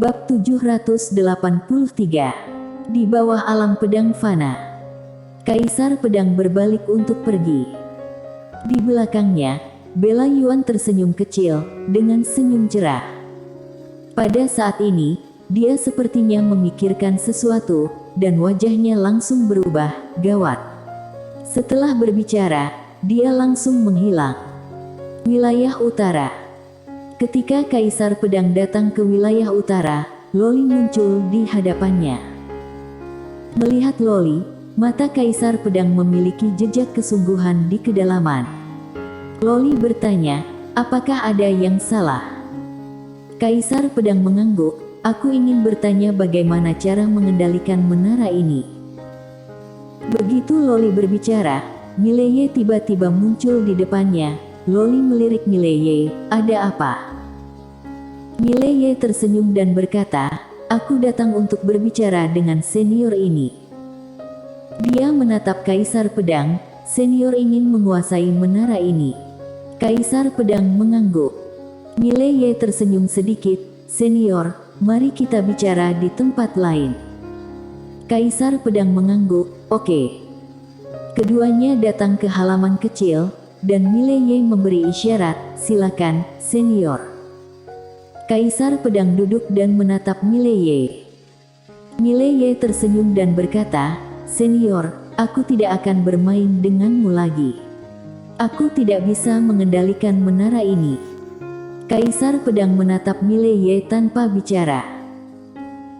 Bab 783. Di bawah alam pedang fana. Kaisar pedang berbalik untuk pergi. Di belakangnya, Bella Yuan tersenyum kecil, dengan senyum cerah. Pada saat ini, dia sepertinya memikirkan sesuatu, dan wajahnya langsung berubah, gawat. Setelah berbicara, dia langsung menghilang. Wilayah Utara. Ketika Kaisar Pedang datang ke wilayah utara, Loli muncul di hadapannya. Melihat Loli, mata Kaisar Pedang memiliki jejak kesungguhan di kedalaman. Loli bertanya, apakah ada yang salah? Kaisar Pedang mengangguk, aku ingin bertanya bagaimana cara mengendalikan menara ini. Begitu Loli berbicara, Mileye tiba-tiba muncul di depannya. Loli melirik Mileye, ada apa? Mileye tersenyum dan berkata, aku datang untuk berbicara dengan senior ini. Dia menatap Kaisar Pedang, senior ingin menguasai menara ini. Kaisar Pedang mengangguk. Mileye tersenyum sedikit, senior, mari kita bicara di tempat lain. Kaisar Pedang mengangguk, oke. Keduanya datang ke halaman kecil, dan Mileye memberi isyarat, silakan, senior. Kaisar Pedang duduk dan menatap Mileye. Mileye tersenyum dan berkata, senior, aku tidak akan bermain denganmu lagi. Aku tidak bisa mengendalikan menara ini. Kaisar Pedang menatap Mileye tanpa bicara.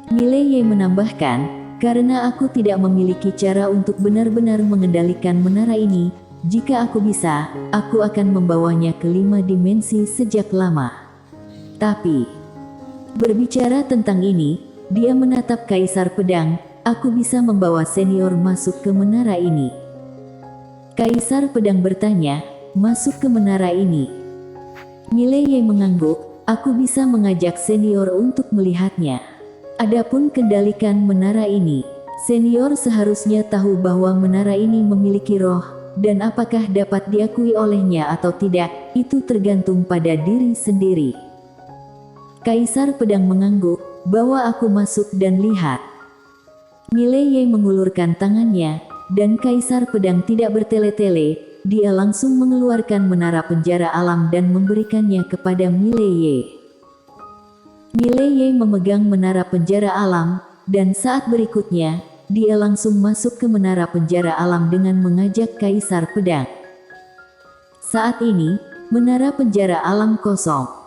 Mileye menambahkan, karena aku tidak memiliki cara untuk benar-benar mengendalikan menara ini, jika aku bisa, aku akan membawanya ke 5 dimensi sejak lama. Tapi, berbicara tentang ini, dia menatap Kaisar Pedang, aku bisa membawa senior masuk ke menara ini. Kaisar Pedang bertanya, masuk ke menara ini. Mileye mengangguk, aku bisa mengajak senior untuk melihatnya. Adapun kendalikan menara ini, senior seharusnya tahu bahwa menara ini memiliki roh, dan apakah dapat diakui olehnya atau tidak, itu tergantung pada diri sendiri. Kaisar Pedang mengangguk, bawa aku masuk dan lihat. Mileye mengulurkan tangannya, dan Kaisar Pedang tidak bertele-tele, dia langsung mengeluarkan menara penjara alam dan memberikannya kepada Mileye. Mileye memegang menara penjara alam, dan saat berikutnya, dia langsung masuk ke menara penjara alam dengan mengajak Kaisar Pedang. Saat ini, menara penjara alam kosong.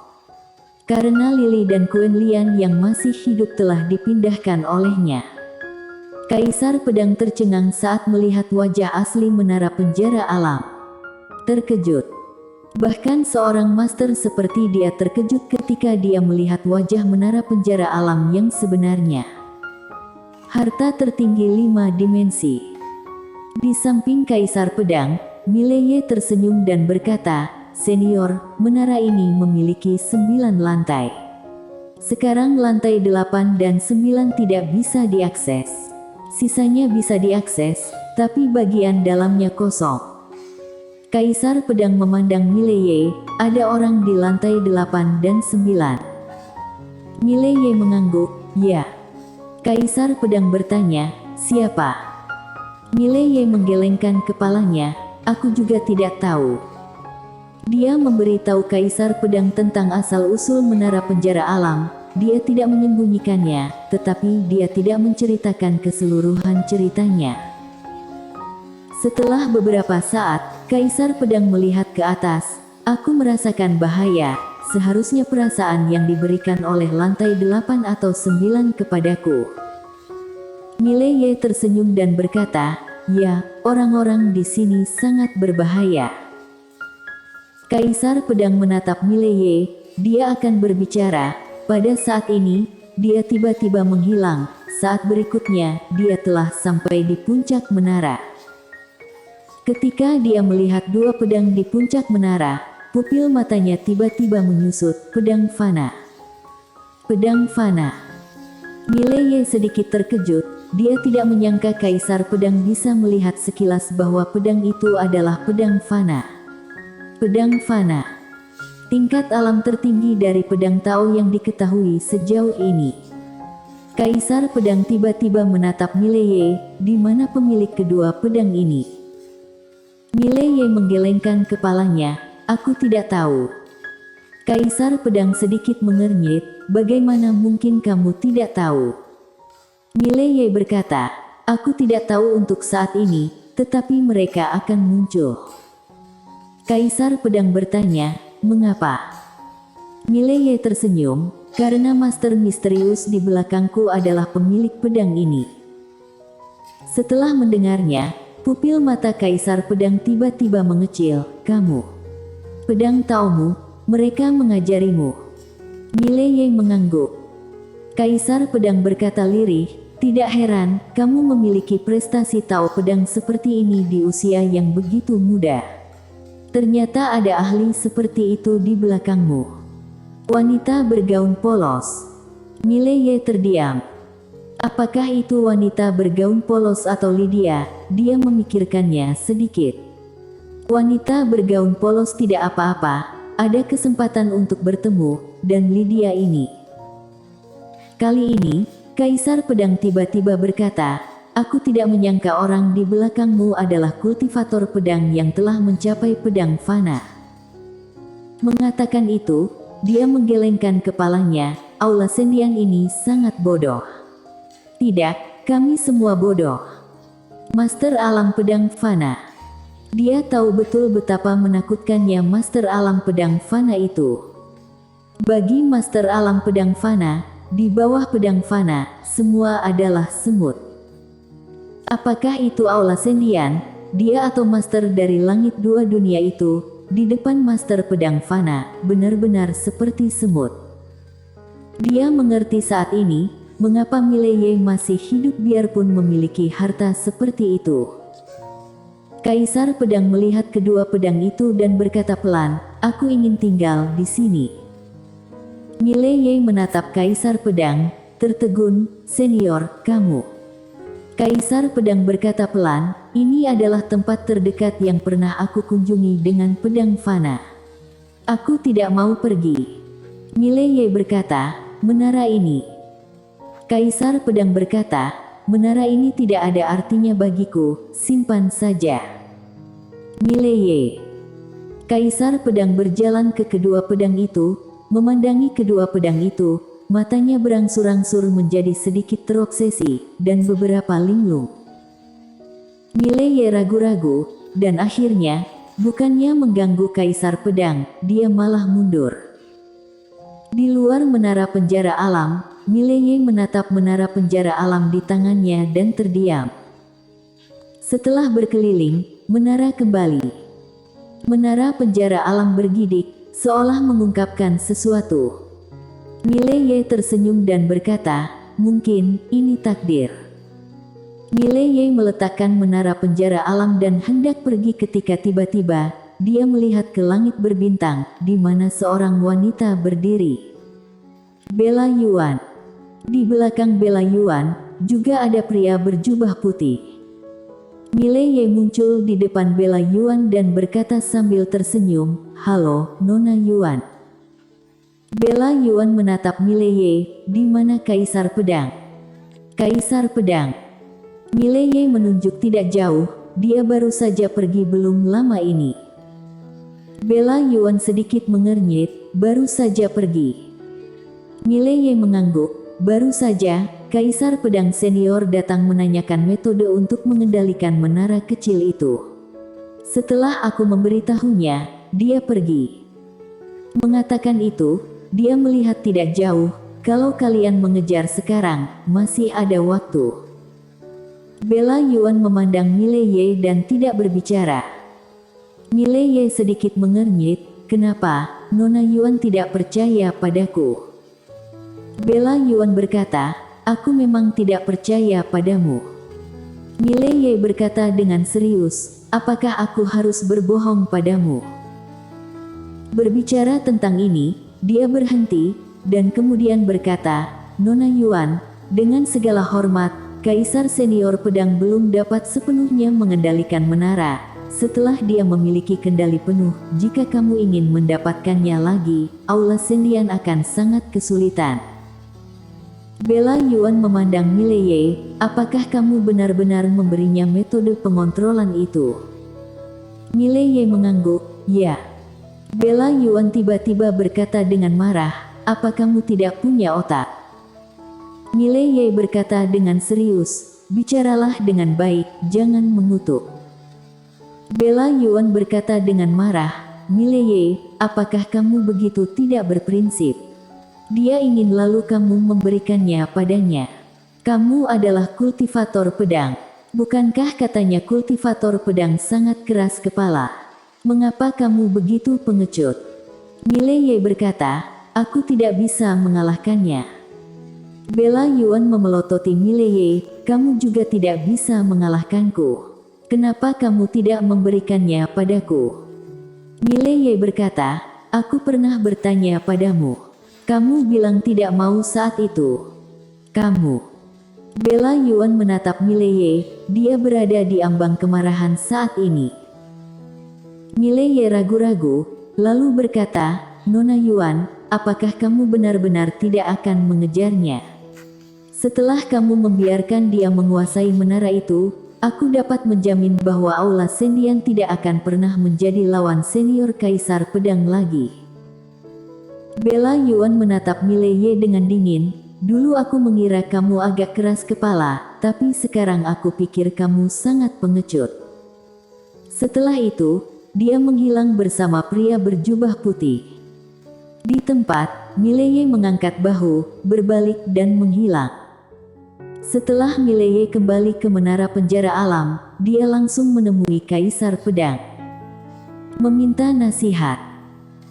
Karena Lily dan Quen Lian yang masih hidup telah dipindahkan olehnya. Kaisar Pedang tercengang saat melihat wajah asli menara penjara alam. Terkejut. Bahkan seorang master seperti dia terkejut ketika dia melihat wajah menara penjara alam yang sebenarnya. Harta tertinggi 5 dimensi. Di samping Kaisar Pedang, Mileye tersenyum dan berkata, senior, menara ini memiliki 9 lantai. Sekarang lantai 8 dan 9 tidak bisa diakses. Sisanya bisa diakses, tapi bagian dalamnya kosong. Kaisar Pedang memandang Mileye, ada orang di lantai 8 dan 9. Mileye mengangguk, ya. Kaisar Pedang bertanya, siapa? Mileye menggelengkan kepalanya, aku juga tidak tahu. Dia memberitahu Kaisar Pedang tentang asal-usul menara penjara alam, dia tidak menyembunyikannya, tetapi dia tidak menceritakan keseluruhan ceritanya. Setelah beberapa saat, Kaisar Pedang melihat ke atas, aku merasakan bahaya. Seharusnya perasaan yang diberikan oleh lantai 8 atau 9 kepadaku. Mileye tersenyum dan berkata, ya, orang-orang di sini sangat berbahaya. Kaisar Pedang menatap Mileye, dia akan berbicara. Pada saat ini, dia tiba-tiba menghilang. Saat berikutnya, dia telah sampai di puncak menara. Ketika dia melihat 2 pedang di puncak menara, pupil matanya tiba-tiba menyusut, pedang fana. Pedang fana. Mileye sedikit terkejut, dia tidak menyangka Kaisar Pedang bisa melihat sekilas bahwa pedang itu adalah pedang fana. Pedang fana. tingkat alam tertinggi dari pedang Tao yang diketahui sejauh ini. Kaisar Pedang tiba-tiba menatap Mileye, di mana pemilik kedua pedang ini. Mileye menggelengkan kepalanya, aku tidak tahu. Kaisar Pedang sedikit mengernyit, bagaimana mungkin kamu tidak tahu? Mileye berkata, aku tidak tahu untuk saat ini, tetapi mereka akan muncul. Kaisar Pedang bertanya, mengapa? Mileye tersenyum, karena Master misterius di belakangku adalah pemilik pedang ini. Setelah mendengarnya, pupil mata Kaisar Pedang tiba-tiba mengecil, kamu. Pedang Taomu, mereka mengajarimu. Mileye mengangguk. Kaisar Pedang berkata lirih, tidak heran, kamu memiliki prestasi Tao pedang seperti ini di usia yang begitu muda. Ternyata ada ahli seperti itu di belakangmu. Wanita bergaun polos. Mileye terdiam. Apakah itu wanita bergaun polos atau Lydia? Dia memikirkannya sedikit. Wanita bergaun polos tidak apa-apa, ada kesempatan untuk bertemu, dan Lydia ini. Kali ini, Kaisar Pedang tiba-tiba berkata, aku tidak menyangka orang di belakangmu adalah kultivator pedang yang telah mencapai pedang fana. Mengatakan itu, dia menggelengkan kepalanya, Aula Sendian ini sangat bodoh. Tidak, kami semua bodoh. Master Alam Pedang Fana. Dia tahu betul betapa menakutkannya Master Alam Pedang Fana itu. Bagi Master Alam Pedang Fana, di bawah pedang Fana, semua adalah semut. Apakah itu Aula Sendian, dia atau Master dari langit dua dunia itu? Di depan Master Pedang Fana, benar-benar seperti semut. Dia mengerti saat ini, mengapa Mileye masih hidup biarpun memiliki harta seperti itu. Kaisar Pedang melihat kedua pedang itu dan berkata pelan, aku ingin tinggal di sini. Mileye menatap Kaisar Pedang, tertegun, senior, kamu. Kaisar Pedang berkata pelan, ini adalah tempat terdekat yang pernah aku kunjungi dengan pedang fana. Aku tidak mau pergi. Mileye berkata, menara ini. Kaisar Pedang berkata, menara ini tidak ada artinya bagiku, simpan saja. Mileye. Kaisar Pedang berjalan ke kedua pedang itu, memandangi kedua pedang itu, matanya berangsur-angsur menjadi sedikit terobsesi, dan beberapa linglung. Mileye ragu-ragu, dan akhirnya, bukannya mengganggu Kaisar Pedang, dia malah mundur. Di luar menara penjara alam, Mileye menatap menara penjara alam di tangannya dan terdiam. Setelah berkeliling, menara kembali. Menara penjara alam bergidik, seolah mengungkapkan sesuatu. Mileye tersenyum dan berkata, mungkin ini takdir. Mileye meletakkan menara penjara alam dan hendak pergi ketika tiba-tiba, dia melihat ke langit berbintang, di mana seorang wanita berdiri. Bella Yuan. Di belakang Bella Yuan, juga ada pria berjubah putih. Mileye muncul di depan Bella Yuan dan berkata sambil tersenyum, halo, Nona Yuan. Bella Yuan menatap Mileye, di mana Kaisar Pedang. Kaisar Pedang. Mileye menunjuk tidak jauh, dia baru saja pergi belum lama ini. Bella Yuan sedikit mengernyit, baru saja pergi. Mileye mengangguk, baru saja, Kaisar Pedang senior datang menanyakan metode untuk mengendalikan menara kecil itu. Setelah aku memberitahunya, dia pergi. Mengatakan itu, dia melihat tidak jauh, kalau kalian mengejar sekarang, masih ada waktu. Bella Yuan memandang Mileye dan tidak berbicara. Mileye sedikit mengernyit, kenapa, Nona Yuan tidak percaya padaku? Bella Yuan berkata, aku memang tidak percaya padamu. Mileye berkata dengan serius, apakah aku harus berbohong padamu? Berbicara tentang ini, dia berhenti, dan kemudian berkata, Nona Yuan, dengan segala hormat, Kaisar senior pedang belum dapat sepenuhnya mengendalikan menara, setelah dia memiliki kendali penuh, jika kamu ingin mendapatkannya lagi, Aula Sendian akan sangat kesulitan. Bella Yuan memandang Mileye, apakah kamu benar-benar memberinya metode pengontrolan itu? Mileye mengangguk, ya. Bella Yuan tiba-tiba berkata dengan marah, apa kamu tidak punya otak? Mileye berkata dengan serius, bicaralah dengan baik, jangan mengutuk. Bella Yuan berkata dengan marah, Mileye, apakah kamu begitu tidak berprinsip? Dia ingin lalu kamu memberikannya padanya. Kamu adalah kultivator pedang. Bukankah katanya kultivator pedang sangat keras kepala? Mengapa kamu begitu pengecut? Mileye berkata, aku tidak bisa mengalahkannya. Bella Yuan memelototi Mileye, kamu juga tidak bisa mengalahkanku. Kenapa kamu tidak memberikannya padaku? Mileye berkata, aku pernah bertanya padamu. Kamu bilang tidak mau saat itu. Kamu. Bella Yuan menatap Mileye, dia berada di ambang kemarahan saat ini. Mileye ragu-ragu, lalu berkata, Nona Yuan, apakah kamu benar-benar tidak akan mengejarnya? Setelah kamu membiarkan dia menguasai menara itu, aku dapat menjamin bahwa Aula Sendian tidak akan pernah menjadi lawan senior Kaisar Pedang lagi. Bella Yuan menatap Mileye dengan dingin, dulu aku mengira kamu agak keras kepala, tapi sekarang aku pikir kamu sangat pengecut. Setelah itu, dia menghilang bersama pria berjubah putih. Di tempat, Mileye mengangkat bahu, berbalik dan menghilang. Setelah Mileye kembali ke menara penjara alam, dia langsung menemui Kaisar Pedang. Meminta nasihat.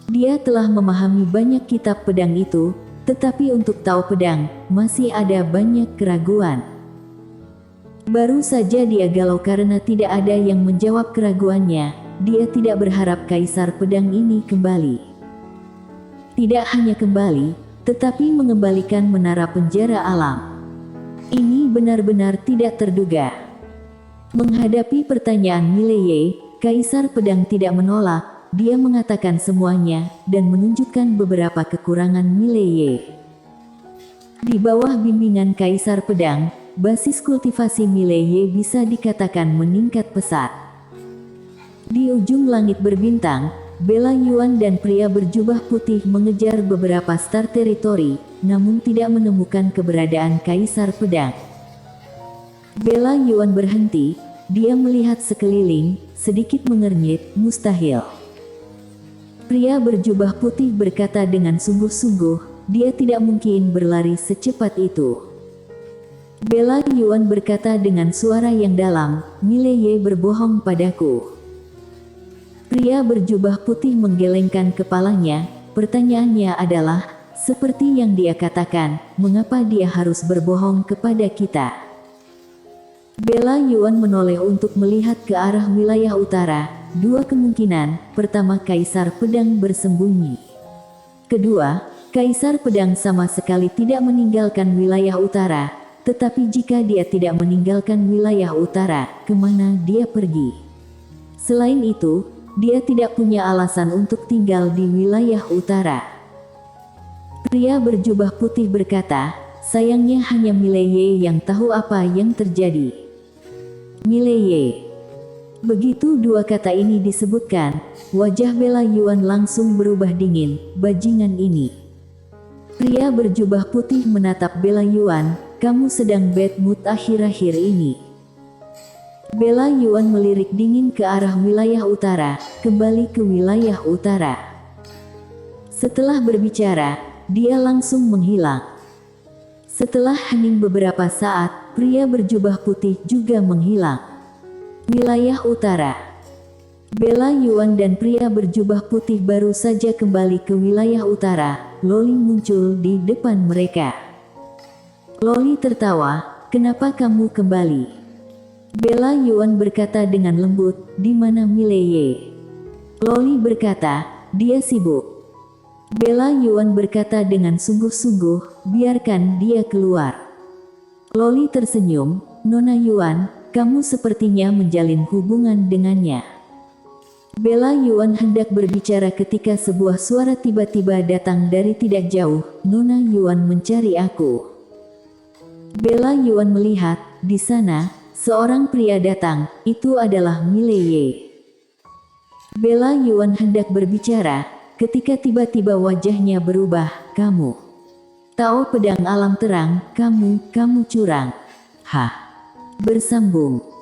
Dia telah memahami banyak kitab pedang itu, tetapi untuk tahu pedang, masih ada banyak keraguan. Baru saja dia galau karena tidak ada yang menjawab keraguannya, dia tidak berharap Kaisar Pedang ini kembali. Tidak hanya kembali, tetapi mengembalikan menara penjara alam. Ini benar-benar tidak terduga. Menghadapi pertanyaan Mileye, Kaisar Pedang tidak menolak, dia mengatakan semuanya, dan menunjukkan beberapa kekurangan Mileye. Di bawah bimbingan Kaisar Pedang, basis kultivasi Mileye bisa dikatakan meningkat pesat. Di ujung langit berbintang, Bella Yuan dan pria berjubah putih mengejar beberapa star teritori, namun tidak menemukan keberadaan Kaisar Pedang. Bella Yuan berhenti, dia melihat sekeliling, sedikit mengernyit, mustahil. Pria berjubah putih berkata dengan sungguh-sungguh, dia tidak mungkin berlari secepat itu. Bella Yuan berkata dengan suara yang dalam, Mileye berbohong padaku. Pria berjubah putih menggelengkan kepalanya, pertanyaannya adalah, seperti yang dia katakan, mengapa dia harus berbohong kepada kita? Bella Yuan menoleh untuk melihat ke arah wilayah utara, dua kemungkinan, pertama Kaisar Pedang bersembunyi. Kedua, Kaisar Pedang sama sekali tidak meninggalkan wilayah utara, tetapi jika dia tidak meninggalkan wilayah utara, kemana dia pergi? Selain itu, dia tidak punya alasan untuk tinggal di wilayah utara. Pria berjubah putih berkata, sayangnya hanya Mileye yang tahu apa yang terjadi. Mileye. Begitu dua kata ini disebutkan, wajah Bella Yuan langsung berubah dingin, bajingan ini. Pria berjubah putih menatap Bella Yuan, kamu sedang bad mood akhir-akhir ini. Bella Yuan melirik dingin ke arah wilayah utara, kembali ke wilayah utara. Setelah berbicara, dia langsung menghilang. Setelah hening beberapa saat, pria berjubah putih juga menghilang. Wilayah utara. Bella Yuan dan pria berjubah putih baru saja kembali ke wilayah utara, Loli muncul di depan mereka. Loli tertawa, kenapa kamu kembali? Bella Yuan berkata dengan lembut, di mana Mileye? Loli berkata, dia sibuk. Bella Yuan berkata dengan sungguh-sungguh, biarkan dia keluar. Loli tersenyum, Nona Yuan, kamu sepertinya menjalin hubungan dengannya. Bella Yuan hendak berbicara ketika sebuah suara tiba-tiba datang dari tidak jauh. Nona Yuan mencari aku. Bella Yuan melihat, di sana, seorang pria datang, itu adalah Mile Ye. Bella Yuan hendak berbicara, ketika tiba-tiba wajahnya berubah. Kamu tahu pedang alam terang, kamu curang. Hah. Bersambung.